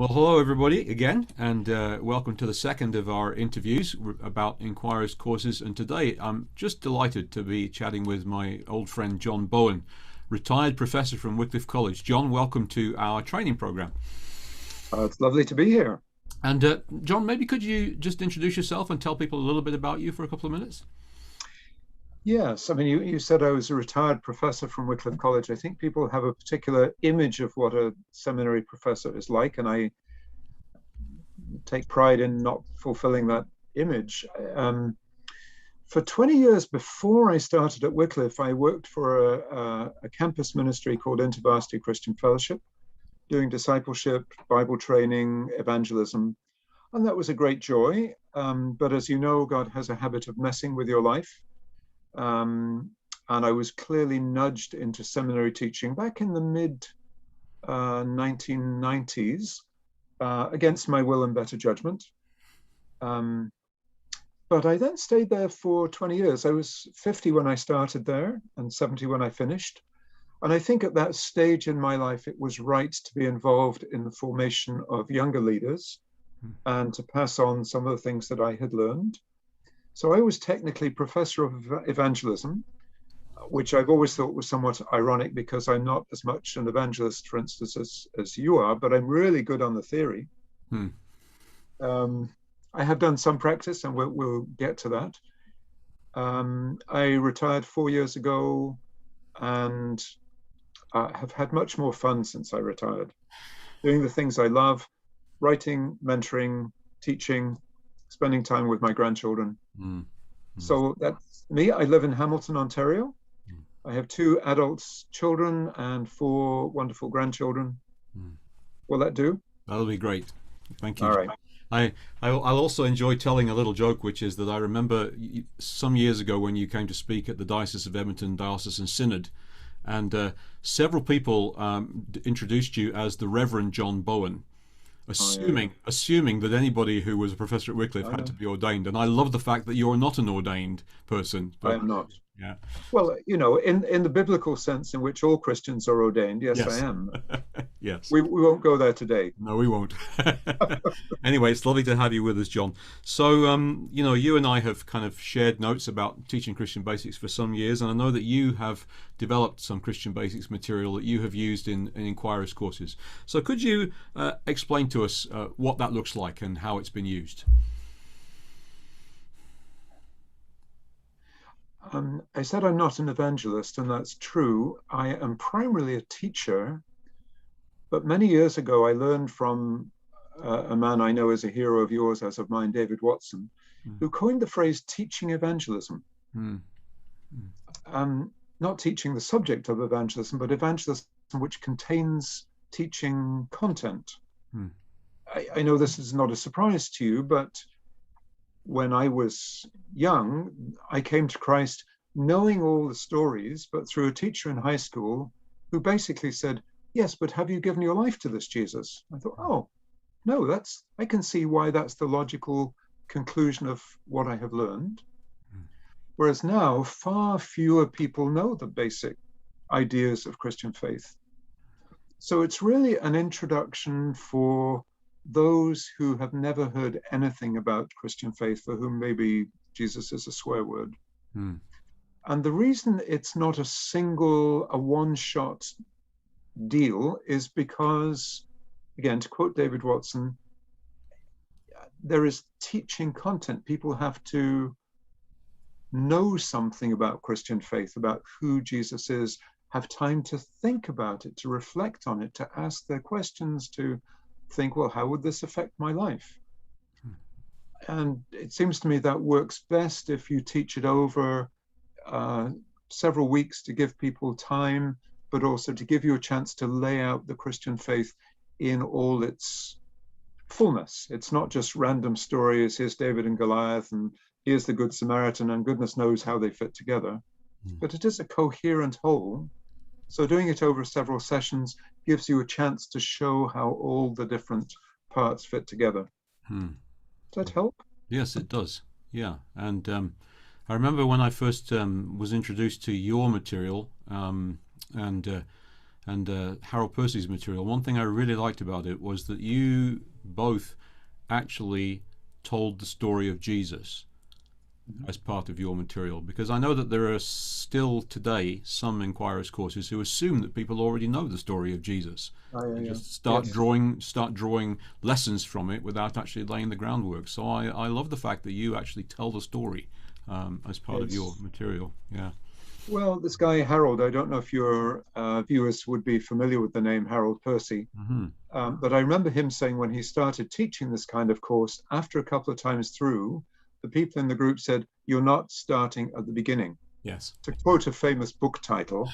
Well, hello everybody again, and welcome to the second of our interviews about Inquirers courses. And today I'm just delighted to be chatting with my old friend John Bowen, retired professor from Wycliffe College. John, welcome to our training program. It's lovely to be here. And John, maybe could you just introduce yourself and tell people a little bit about you for a couple of minutes? Yes, I mean, you said I was a retired professor from Wycliffe College. I think people have a particular image of what a seminary professor is like, and I take pride in not fulfilling that image. For 20 years before I started at Wycliffe, I worked for a campus ministry called InterVarsity Christian Fellowship, doing discipleship, Bible training, evangelism, and that was a great joy. But as you know, God has a habit of messing with your life. And I was clearly nudged into seminary teaching back in the mid 1990s against my will and better judgment. But I then stayed there for 20 years. I was 50 when I started there and 70 when I finished. And I think at that stage in my life, it was right to be involved in the formation of younger leaders and to pass on some of the things that I had learned. So I was technically professor of evangelism, which I've always thought was somewhat ironic because I'm not as much an evangelist, for instance, as you are, but I'm really good on the theory. Hmm. I have done some practice, and we'll get to that. I retired 4 years ago and have had much more fun since I retired, doing the things I love, writing, mentoring, teaching, spending time with my grandchildren. Mm. So that's me. I live in Hamilton, Ontario. I have 2 adult children and 4 wonderful grandchildren. Will that do? That'll be great. Thank you. All right. I'll also enjoy telling a little joke, which is that I remember some years ago when you came to speak at the Diocese of Edmonton Diocesan Synod, and several people introduced you as the Reverend John Bowen, assuming that anybody who was a professor at Wycliffe had to be ordained. And I love the fact that you're not an ordained person. I am not. Yeah. Well, in the biblical sense in which all Christians are ordained, yes, I am. Yes. We won't go there today. No, we won't. Anyway, it's lovely to have you with us, John. So, you and I have kind of shared notes about teaching Christian basics for some years, and I know that you have developed some Christian basics material that you have used in Inquirers courses. So could you explain to us what that looks like and how it's been used? I said I'm not an evangelist, and that's true. I am primarily a teacher, but many years ago I learned from a man I know as a hero of yours, as of mine, David Watson, who coined the phrase teaching evangelism. Not teaching the subject of evangelism, but evangelism which contains teaching content. I know this is not a surprise to you, but when I was young, I came to Christ knowing all the stories, but through a teacher in high school who basically said, yes, but have you given your life to this Jesus? I thought, oh, no, I can see why that's the logical conclusion of what I have learned. Whereas now, far fewer people know the basic ideas of Christian faith. So it's really an introduction for those who have never heard anything about Christian faith, for whom maybe Jesus is a swear word. And the reason it's not a one-shot deal is because, again, to quote David Watson, there is teaching content. People have to know something about Christian faith, about who Jesus is, have time to think about it, to reflect on it, to ask their questions, to think, well, how would this affect my life? And it seems to me that works best if you teach it over several weeks to give people time, but also to give you a chance to lay out the Christian faith in all its fullness. It's not just random stories, here's David and Goliath, and here's the Good Samaritan, and goodness knows how they fit together. But it is a coherent whole. So doing it over several sessions gives you a chance to show how all the different parts fit together. Does that help? Yes, it does. Yeah. And I remember when I first was introduced to your material, and and Harold Percy's material, one thing I really liked about it was that you both actually told the story of Jesus as part of your material, because I know that there are still today some inquirers courses who assume that people already know the story of Jesus and just start drawing lessons from it without actually laying the groundwork. So I love the fact that you actually tell the story as part of your material. Yeah. Well, this guy Harold, I don't know if your viewers would be familiar with the name Harold Percy, but I remember him saying when he started teaching this kind of course, after a couple of times through, the people in the group said, "You're not starting at the beginning." Yes. To quote a famous book title,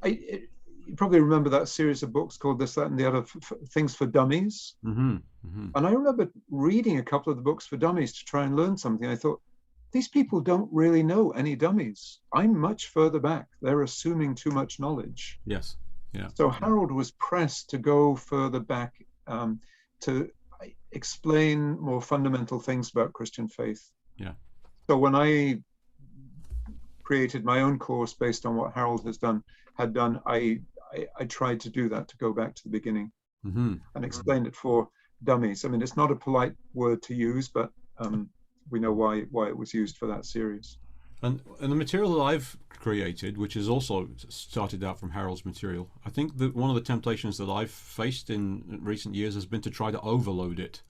you probably remember that series of books called This, That, and the Other Things for Dummies. And I remember reading a couple of the books for dummies to try and learn something. I thought, these people don't really know any dummies. I'm much further back. They're assuming too much knowledge. Yes. Yeah. So Harold was pressed to go further back to explain more fundamental things about Christian faith. Yeah. So when I created my own course based on what Harold had done, I tried to do that, to go back to the beginning and explain it for dummies. I mean, it's not a polite word to use, but we know why it was used for that series. And the material that I've created, which is also started out from Harold's material, I think that one of the temptations that I've faced in recent years has been to try to overload it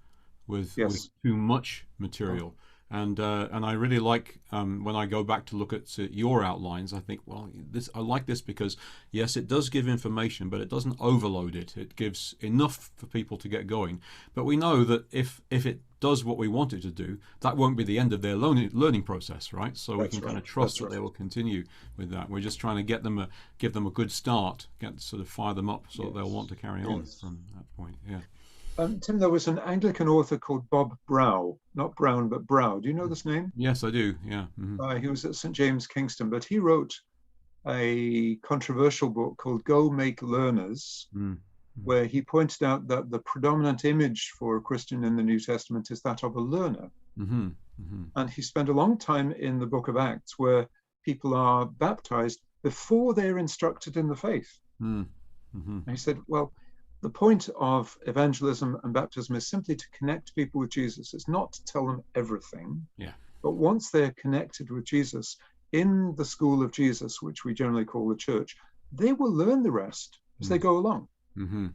with too much material. And I really like when I go back to look at your outlines, I think, well, I like this because, yes, it does give information, but it doesn't overload it. It gives enough for people to get going. But we know that if it does what we want it to do, that won't be the end of their learning process, right? So we can kind of trust that they will continue with that. We're just trying to give them a good start, sort of fire them up so that they'll want to carry on from that point. Yeah. Tim, there was an Anglican author called Bob Brow, not Brown, but Brow. Do you know this name? Yes, I do. Yeah. He was at St. James, Kingston, but he wrote a controversial book called Go Make Learners, where he pointed out that the predominant image for a Christian in the New Testament is that of a learner. And he spent a long time in the book of Acts where people are baptized before they're instructed in the faith. And he said, well, the point of evangelism and baptism is simply to connect people with Jesus. It's not to tell them everything. Yeah. But once they're connected with Jesus in the school of Jesus, which we generally call the church, they will learn the rest as they go along. I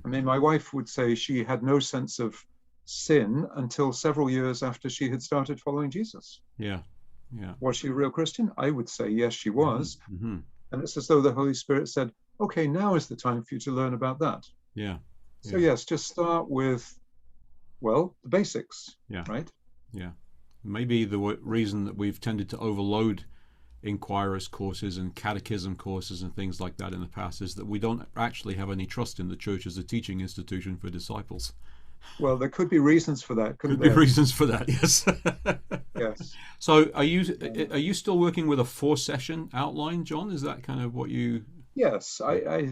mean, my wife would say she had no sense of sin until several years after she had started following Jesus. Yeah. Yeah. Was she a real Christian? I would say yes, she was. And it's as though the Holy Spirit said, okay, now is the time for you to learn about that. Yeah. So yes, just start with, well, the basics. Yeah. Right? Yeah. Maybe the reason that we've tended to overload inquirers courses and catechism courses and things like that in the past is that we don't actually have any trust in the church as a teaching institution for disciples. Well, there could be reasons for that. Could be reasons for that, yes. Yes. So are you still working with a 4-session outline, John? Is that kind of what you... Yes, I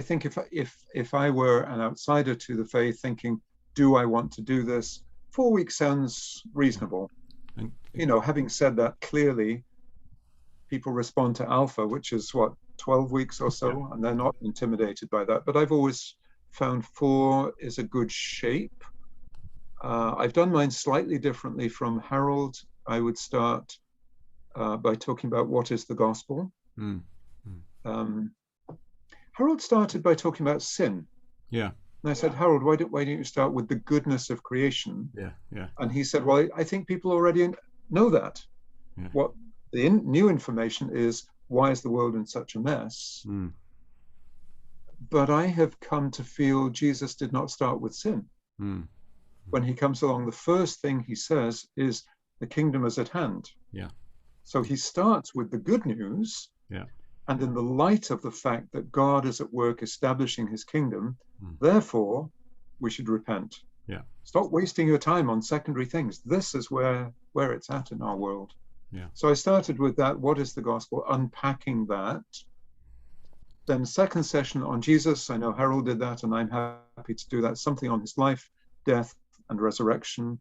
think if I were an outsider to the faith thinking, do I want to do this? 4 weeks sounds reasonable. And, having said that, clearly people respond to alpha, which is 12 weeks or so, and they're not intimidated by that. But I've always found 4 is a good shape. I've done mine slightly differently from Harold. I would start by talking about what is the gospel. Harold started by talking about sin. Yeah. And I said, Harold, why don't you start with the goodness of creation? Yeah. Yeah. And he said, well, I think people already know that. Yeah. What the new information is, why is the world in such a mess? But I have come to feel Jesus did not start with sin. When he comes along, the first thing he says is, the kingdom is at hand. Yeah. So he starts with the good news. Yeah. And in the light of the fact that God is at work establishing his kingdom, therefore, we should repent. Yeah. Stop wasting your time on secondary things. This is where it's at in our world. Yeah. So I started with that. What is the gospel? Unpacking that. Then second session on Jesus. I know Harold did that, and I'm happy to do that. Something on his life, death, and resurrection.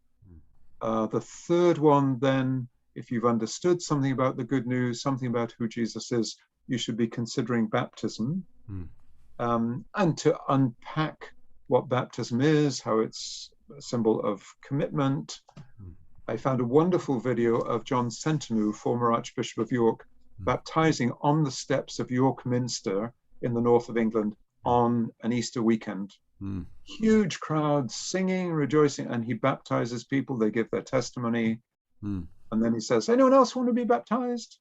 The third one, then, if you've understood something about the good news, something about who Jesus is, you should be considering baptism, Mm. and to unpack what baptism is, how it's a symbol of commitment. Mm. I found a wonderful video of John Sentamu, former Archbishop of York, baptizing on the steps of York Minster in the north of England on an Easter weekend. Mm. Huge crowds singing, rejoicing, and he baptizes people. They give their testimony. Mm. And then he says, anyone else want to be baptized?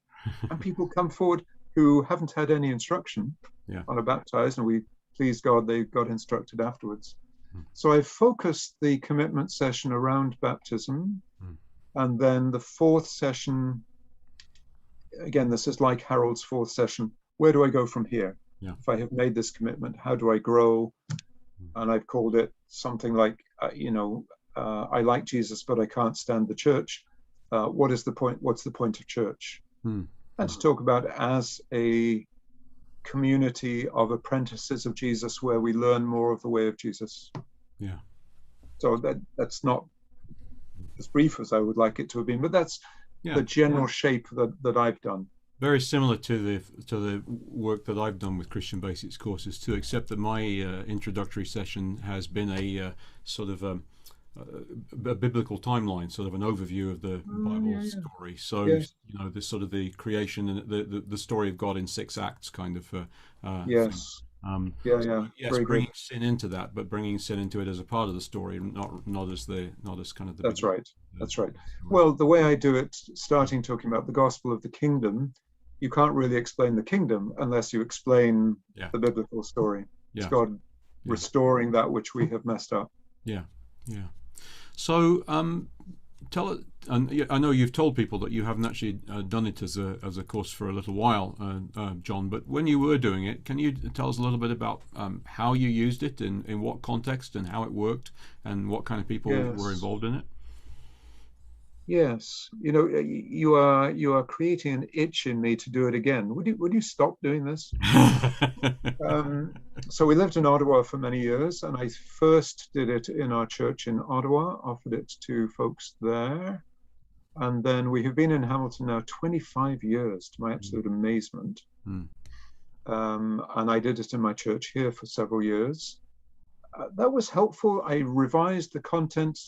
And people come forward who haven't had any instruction on a baptized, and we, please God, they got instructed afterwards. So I focused the commitment session around baptism. And then the fourth session, again, this is like Harold's fourth session. Where do I go from here? Yeah. If I have made this commitment, how do I grow? And I've called it something like, I like Jesus, but I can't stand the church. What is the point? What's the point of church? And to talk about it as a community of apprentices of Jesus, where we learn more of the way of Jesus. Yeah. So that's not as brief as I would like it to have been, but that's the general shape that I've done. Very similar to the work that I've done with Christian Basics courses too, except that my introductory session has been a sort of a biblical timeline, sort of an overview of the Bible story. So this sort of the creation and the story of God in 6 acts kind of thing. Yes, bringing sin into that, but bringing sin into it as a part of the story, not as kind of the. That's right. That's right. Well, the way I do it, starting talking about the gospel of the kingdom, you can't really explain the kingdom unless you explain the biblical story. It's God restoring that which we have messed up. Yeah. So tell it. And I know you've told people that you haven't actually done it as a course for a little while, John. But when you were doing it, can you tell us a little bit about how you used it, in what context, and how it worked, and what kind of people were involved in it? Yes, you are creating an itch in me to do it again. Would you stop doing this? So we lived in Ottawa for many years, and I first did it in our church in Ottawa, offered it to folks there. And then we have been in Hamilton now 25 years, to my absolute amazement. And I did it in my church here for several years. That was helpful. I revised the content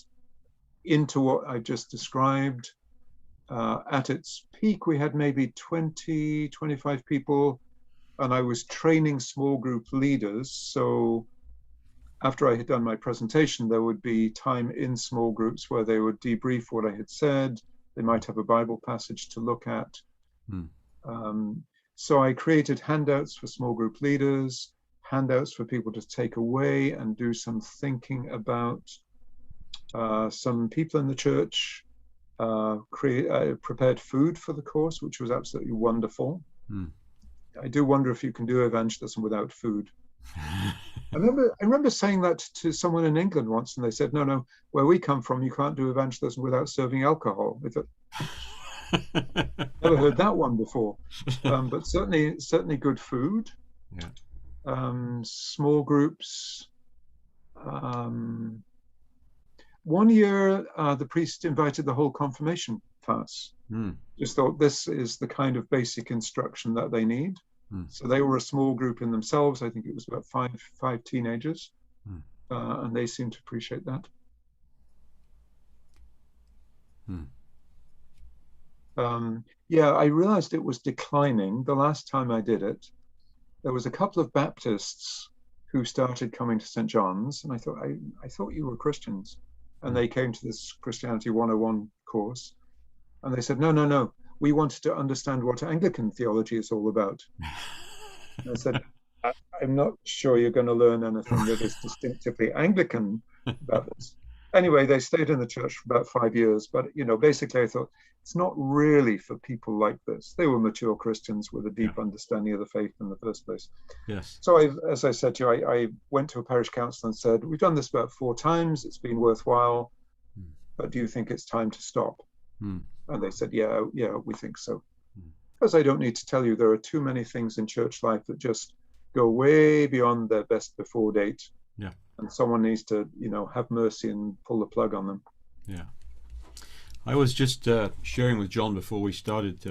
into what I just described. At its peak, we had maybe 20, 25 people, and I was training small group leaders. So after I had done my presentation, there would be time in small groups where they would debrief what I had said. They might have a Bible passage to look at. So I created handouts for small group leaders, handouts for people to take away and do some thinking about. Some people in the church prepared food for the course, which was absolutely wonderful. I do wonder if you can do evangelism without food. I remember saying that to someone in England once, and they said, no, where we come from, you can't do evangelism without serving alcohol. I thought, never heard that one before. But certainly good food. Small groups. One year, the priest invited the whole confirmation class. Just thought this is the kind of basic instruction that they need. So they were a small group in themselves. I think it was about five teenagers, and they seemed to appreciate that. I realized it was declining the last time I did it. There was a couple of Baptists who started coming to St. John's, and I thought you were Christians. And they came to this Christianity 101 course, and they said, no, we wanted to understand what Anglican theology is all about. And I said, I'm not sure you're going to learn anything that is distinctively Anglican about this. Anyway, they stayed in the church for about 5 years, but basically I thought, it's not really for people like this. They were mature Christians with a deep understanding of the faith in the first place. Yes. So as I said to you, I went to a parish council and said, we've done this about 4 times. It's been worthwhile, but do you think it's time to stop? And they said, yeah, we think so. Because I don't need to tell you, there are too many things in church life that just go way beyond their best before date. Yeah. And someone needs to, have mercy and pull the plug on them. Yeah. I was just sharing with John before we started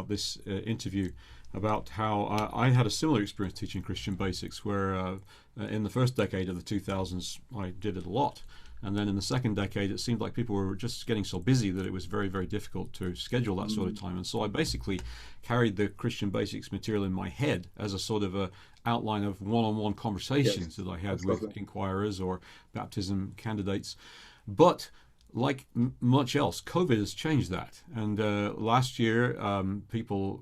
this interview about how I had a similar experience teaching Christian basics, where in the first decade of the 2000s I did it a lot, and then in the second decade it seemed like people were just getting so busy that it was very, very difficult to schedule that sort of time. And so I basically carried the Christian basics material in my head as a sort of a outline of one-on-one conversations that I had with inquirers or baptism candidates. But like much else, COVID has changed that. And last year,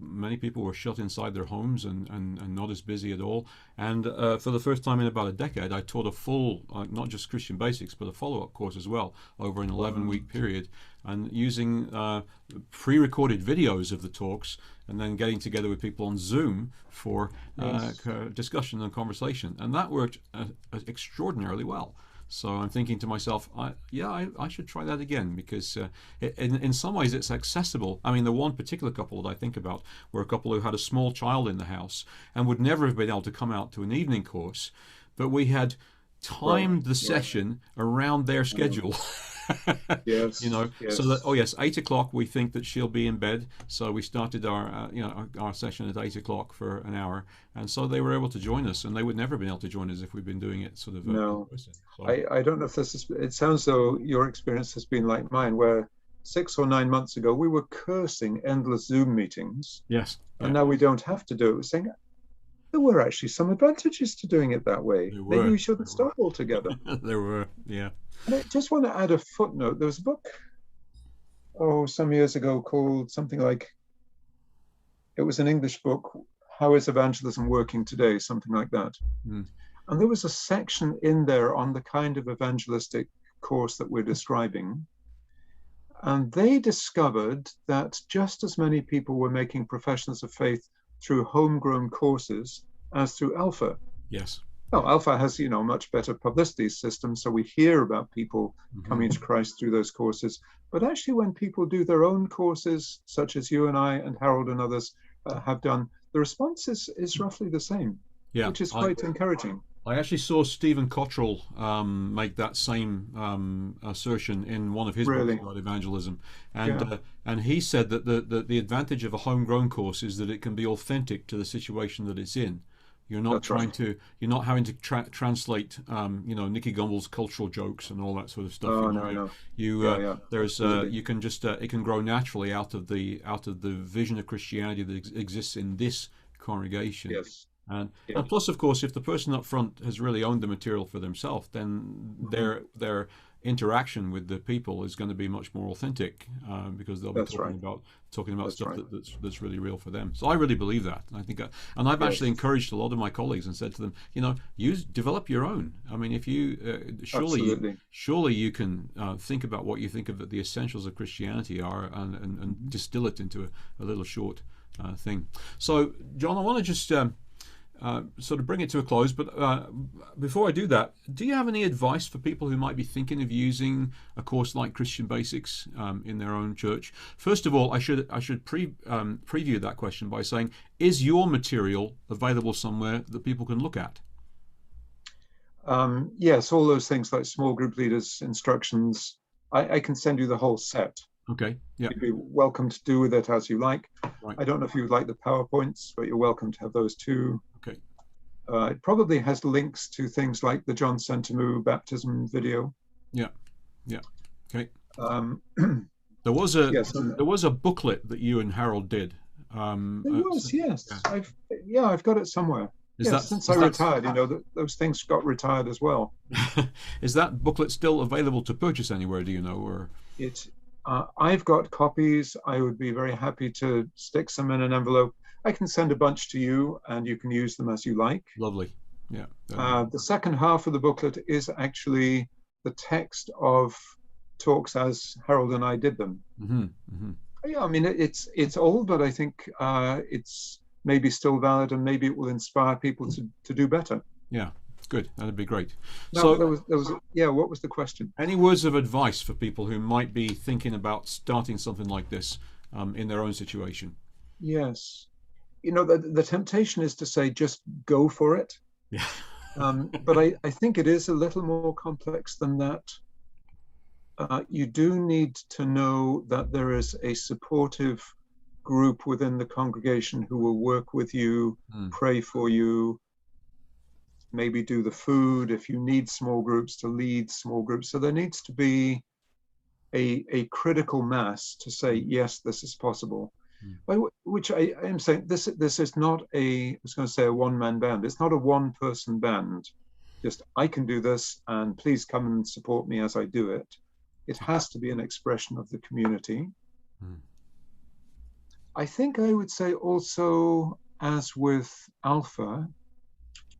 many people were shut inside their homes and not as busy at all. And for the first time in about a decade, I taught a full, not just Christian basics, but a follow-up course as well over an 11-week period, and using pre-recorded videos of the talks, and then getting together with people on Zoom for discussion and conversation. And that worked extraordinarily well. So I'm thinking to myself, I should try that again, because in some ways it's accessible. I mean, the one particular couple that I think about were a couple who had a small child in the house and would never have been able to come out to an evening course, but we had timed the session around their schedule. Yes. So that 8 o'clock we think that she'll be in bed, so we started our session at 8 o'clock for an hour, and so they were able to join us, and they would never have been able to join us if we'd been doing it sort of in person. So, I don't know if it sounds though your experience has been like mine, where 6 or 9 months ago we were cursing endless Zoom meetings. Yes. And now we don't have to do it. We're saying there were actually some advantages to doing it that way. Maybe we shouldn't stop altogether. There were, yeah. And I just want to add a footnote. There was a book, some years ago called something like, it was an English book, How is Evangelism Working Today? Something like that. And there was a section in there on the kind of evangelistic course that we're describing. And they discovered that just as many people were making professions of faith through homegrown courses as through Alpha. Yes. Well, Alpha has, much better publicity system, so we hear about people coming to Christ through those courses. But actually, when people do their own courses, such as you and I and Harold and others have done, the response is roughly the same, which is quite encouraging. I actually saw Stephen Cottrell make that same assertion in one of his books about evangelism, and he said that the advantage of a homegrown course is that it can be authentic to the situation that it's in. You're not you're not having to translate, Nicky Gumbel's cultural jokes and all that sort of stuff. No. You can just it can grow naturally out of the vision of Christianity that exists in this congregation. Yes. And plus, of course, if the person up front has really owned the material for themselves, then their interaction with the people is going to be much more authentic, because they'll be talking about stuff that's really real for them. So I really believe that. I think, and I've actually encouraged a lot of my colleagues and said to them, develop your own. I mean, if you surely you can think about what you think of the essentials of Christianity are, and distill it into a little short thing. So, John, I want to just sort of bring it to a close, but before I do that, do you have any advice for people who might be thinking of using a course like Christian Basics in their own church? First of all, I should preview that question by saying, is your material available somewhere that people can look at? Yes, all those things like small group leaders, instructions. I can send you the whole set. Okay. Yeah. You'd be welcome to do with it as you like. Right. I don't know if you would like the PowerPoints, but you're welcome to have those too. Okay. It probably has links to things like the John Sentamu baptism video. Yeah. Yeah. Okay. There was a booklet that you and Harold did. There was, yes. Yeah. I've got it somewhere. Since I retired, those things got retired as well. Is that booklet still available to purchase anywhere? Do you know, or I've got copies. I would be very happy to stick some in an envelope. I can send a bunch to you, and you can use them as you like. Lovely. Yeah. The second half of the booklet is actually the text of talks as Harold and I did them. Yeah, I mean, it's old, but I think it's maybe still valid, and maybe it will inspire people to do better. Yeah. Good. That'd be great. No, so, there was. What was the question? Any words of advice for people who might be thinking about starting something like this in their own situation? Yes. The temptation is to say, just go for it. Yeah. But I think it is a little more complex than that. You do need to know that there is a supportive group within the congregation who will work with you, pray for you, maybe do the food if you need small groups, to lead small groups. So there needs to be a critical mass to say, yes, this is possible. By which I am saying this is not I was going to say a one-man band. It's not a one-person band. Just, I can do this and please come and support me as I do it. It has to be an expression of the community. I think I would say also, as with Alpha,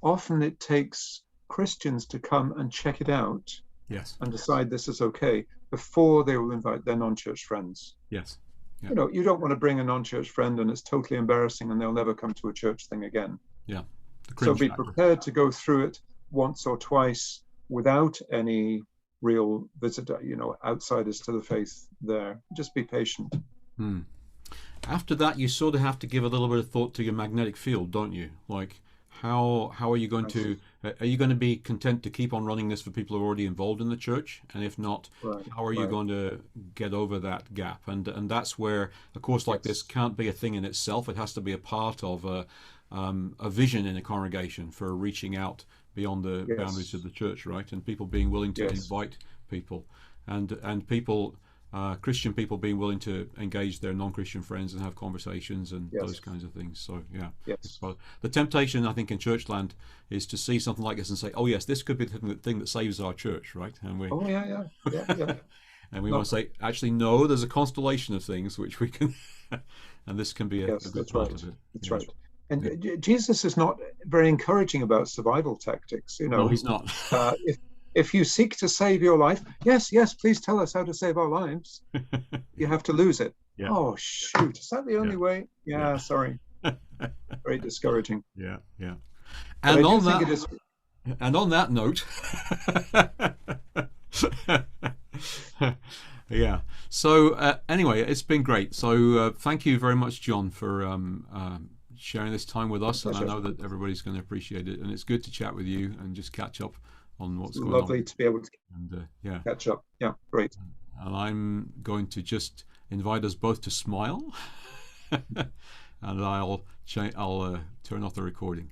often it takes Christians to come and check it out, yes, and decide this is okay before they will invite their non-church friends. Yes. Yeah. You know, you don't want to bring a non-church friend and it's totally embarrassing and they'll never come to a church thing again. Yeah. So be prepared to go through it once or twice without any real visitor, you know, outsiders to the faith there. Just be patient. After that, you sort of have to give a little bit of thought to your magnetic field, don't you? Like, how are you going to, are you going to be content to keep on running this for people who are already involved in the church? And if not, how are you going to get over that gap? And that's where a course like this can't be a thing in itself. It has to be a part of a vision in a congregation for reaching out beyond the boundaries of the church, right? And people being willing to invite people, and people, Christian people being willing to engage their non-Christian friends and have conversations and those kinds of things. So but the temptation, I think, in Churchland is to see something like this and say, oh yes, this could be the thing that saves our church, right? And we and we want to say, actually no, there's a constellation of things which we can and this can be a good part of it. That's right. And Jesus is not very encouraging about survival tactics. You know, no, he's not. If you seek to save your life, yes, please tell us how to save our lives. You have to lose it. Yeah. Oh, shoot. Is that the only way? Yeah, sorry. Very discouraging. Yeah. And on that note, yeah. So anyway, it's been great. So thank you very much, John, for sharing this time with us. And I know that everybody's going to appreciate it. And it's good to chat with you and just catch up on what's going on. Lovely to be able to catch up. Yeah, great. And I'm going to just invite us both to smile, and I'll turn off the recording.